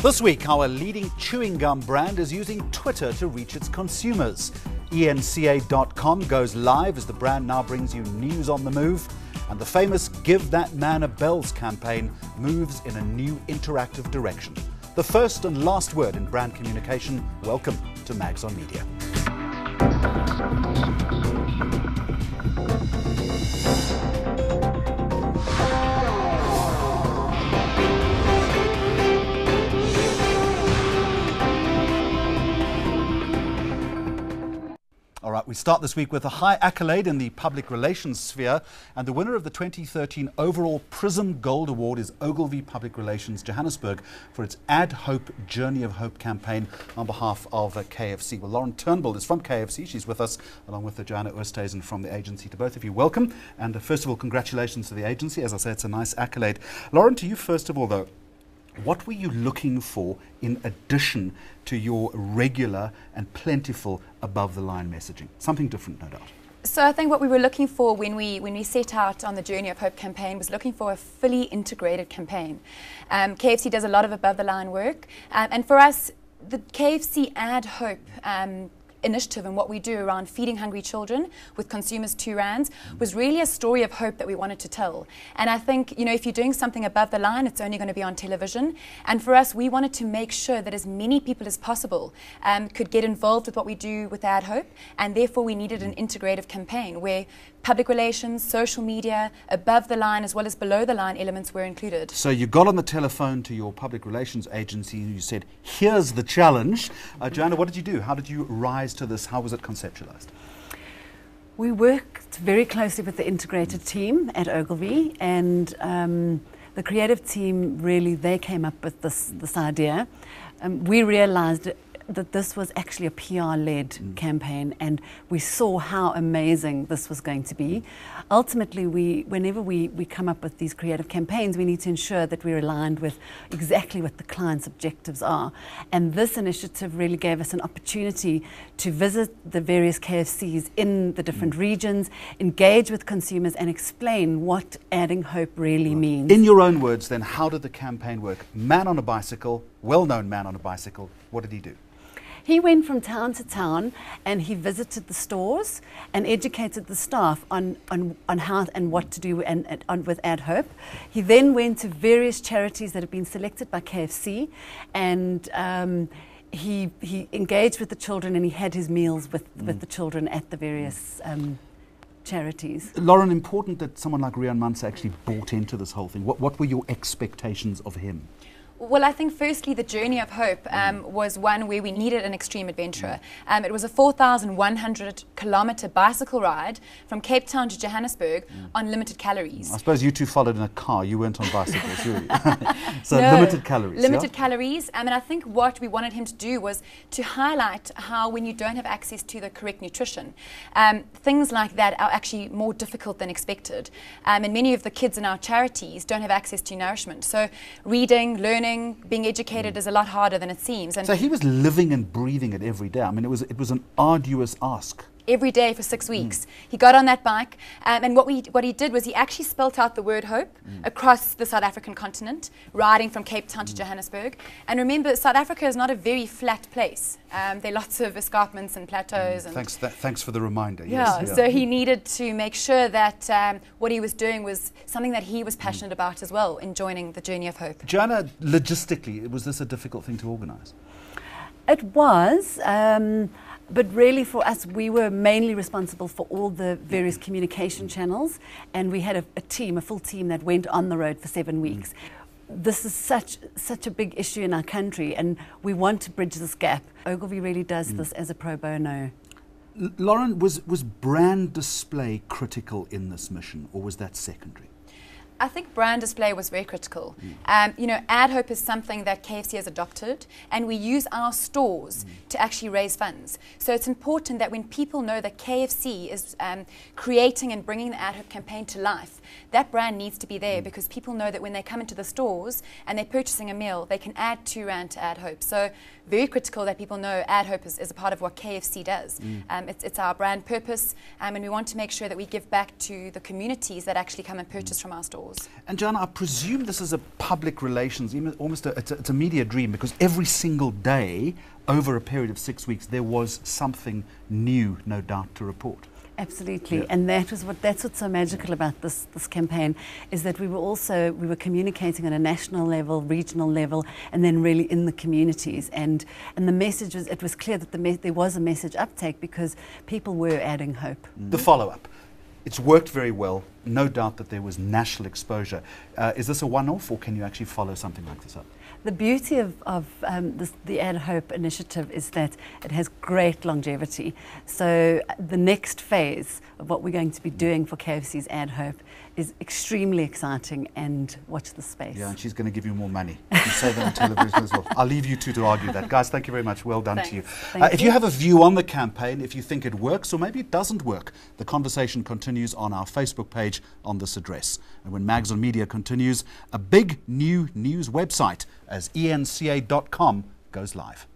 This week, how a leading chewing gum brand is using Twitter to reach its consumers. ENCA.com goes live as the brand now brings you news on the move. And the famous Give That Man a Bells campaign moves in a new interactive direction. The first and last word in brand communication. Welcome to Mags on Media. All right, we start this week with a high accolade in the public relations sphere, and the winner of the 2013 overall PRISM Gold Award is Ogilvy Public Relations Johannesburg for its Add Hope Journey of Hope campaign on behalf of KFC. Well, Lauren Turnbull is from KFC. She's with us, along with Joanna Oosthuizen from the agency. To both of you, welcome. And first of all, congratulations to the agency. As I say, it's a nice accolade. Lauren, to you first of all, though, what were you looking for in addition to your regular and plentiful above-the-line messaging? Something different, no doubt. So I think what we were looking for when we set out on the Journey of Hope campaign was looking for a fully integrated campaign. KFC does a lot of above-the-line work, and for us, the KFC Add Hope initiative and what we do around feeding hungry children with consumers 2 rands was really a story of hope that we wanted to tell. And I think, you know, if you're doing something above the line, it's only going to be on television. And for us, we wanted to make sure that as many people as possible could get involved with what we do with Add Hope. And therefore, we needed an integrative campaign where public relations, social media, above the line as well as below the line elements were included. So you got on the telephone to your public relations agency and you said, here's the challenge. Joanna, what did you do? How did you rise to this? How was it conceptualized? We worked very closely with the integrated team at Ogilvy, and the creative team, really, they came up with this idea. We realized that this was actually a PR-led campaign, and we saw how amazing this was going to be. Ultimately, whenever we come up with these creative campaigns, we need to ensure that we're aligned with exactly what the client's objectives are. And this initiative really gave us an opportunity to visit the various KFCs in the different regions, engage with consumers, and explain what adding hope really means. In your own words, then, how did the campaign work? Man on a bicycle, well-known man on a bicycle, what did he do? He went from town to town and he visited the stores and educated the staff on how and what to do with Add Hope. He then went to various charities that have been selected by KFC, and he engaged with the children, and he had his meals with the children at the various charities. Lauren, important that someone like Riaan Manser actually bought into this whole thing. What were your expectations of him? Well, I think firstly the Journey of Hope was one where we needed an extreme adventurer. It was a 4,100-kilometre bicycle ride from Cape Town to Johannesburg on limited calories. I suppose you two followed in a car. You weren't on bicycles, were you? So no, limited calories. Limited calories. And I think what we wanted him to do was to highlight how when you don't have access to the correct nutrition, things like that are actually more difficult than expected. And many of the kids in our charities don't have access to nourishment. So reading, learning, being educated is a lot harder than it seems. And so he was living and breathing it every day. I mean, it was an arduous ask. Every day for 6 weeks. He got on that bike, and what he did was he actually spelt out the word hope across the South African continent, riding from Cape Town to Johannesburg. And remember, South Africa is not a very flat place. There are lots of escarpments and plateaus. And thanks for the reminder. Yeah, yes. So he needed to make sure that what he was doing was something that he was passionate about as well in joining the Journey of Hope. Joanna, logistically, was this a difficult thing to organise? It was. But really for us, we were mainly responsible for all the various communication channels, and we had a full team that went on the road for 7 weeks. This is such a big issue in our country, and we want to bridge this gap. Ogilvy really does this as a pro bono. Lauren, was brand display critical in this mission, or was that secondary? I think brand display was very critical. You know, Add Hope is something that KFC has adopted, and we use our stores to actually raise funds. So it's important that when people know that KFC is creating and bringing the Add Hope campaign to life, that brand needs to be there, because people know that when they come into the stores and they're purchasing a meal, they can add 2 rand to Add Hope. So very critical that people know Add Hope is a part of what KFC does. It's our brand purpose, and we want to make sure that we give back to the communities that actually come and purchase from our stores. cause. And Joanna, I presume this is a public relations, almost it's a media dream, because every single day over a period of 6 weeks there was something new, no doubt, to report. Absolutely, Yeah. and that's what's so magical about this campaign, is that we were communicating on a national level, regional level, and then really in the communities. And the message was, it was clear that there was a message uptake because people were adding hope. The follow-up. It's worked very well. No doubt that there was national exposure. Is this a one-off, or can you actually follow something like this up? The beauty of the Add Hope initiative is that it has great longevity. So the next phase of what we're going to be doing for KFC's Add Hope is extremely exciting, and watch the space. Yeah, and she's going to give you more money. You say that on television as well. I'll leave you two to argue that. Guys, thank you very much. Well done to you. If you have a view on the campaign, if you think it works or maybe it doesn't work, the conversation continues on our Facebook page on this address. And when Mags on Media continues, a big new news website as enca.com goes live.